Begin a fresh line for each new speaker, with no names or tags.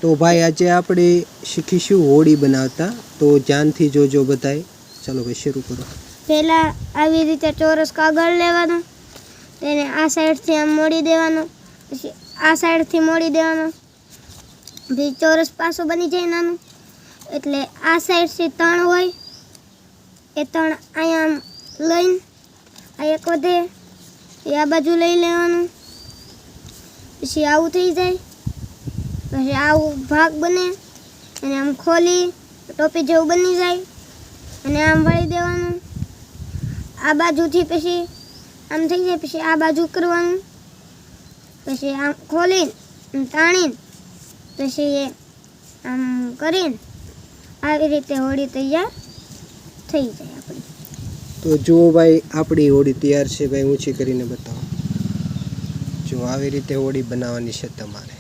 તો ભાઈ આજે આપણે શીખીશું હોળી બનાવતા, તો ધ્યાનથી જોજો બધાય. ચાલો ભાઈ શરૂ કરો.
પહેલા આવી રીતે ચોરસ કાગળ લેવાનો, તેને આ સાઈડથી આમ મોડી દેવાનો, પછી આ સાઈડથી મોડી દેવાનો, પછી ચોરસ પાછો બની જાય નાનું. એટલે આ સાઈડથી ત્રણ હોય એ ત્રણ અહીંયા આમ લઈને આ એક વધે એ આ બાજુ લઈ લેવાનું, પછી આવું થઈ જાય, પછી આવું ભાગ બને અને આમ ખોલી ટોપી જેવું બની જાય અને આમ વળી દેવાનું. આ બાજુથી પછી આમ થઈ જાય, પછી આ બાજુ કરવાનું, પછી આમ ખોલીને તાણીને પછી આમ કરીને આવી રીતે હોળી તૈયાર થઈ જાય આપણી.
તો જુઓ ભાઈ આપણી હોળી તૈયાર છે ભાઈ, ઊંચી કરીને બતાવો. જો આવી રીતે હોળી બનાવવાની છે તમારે.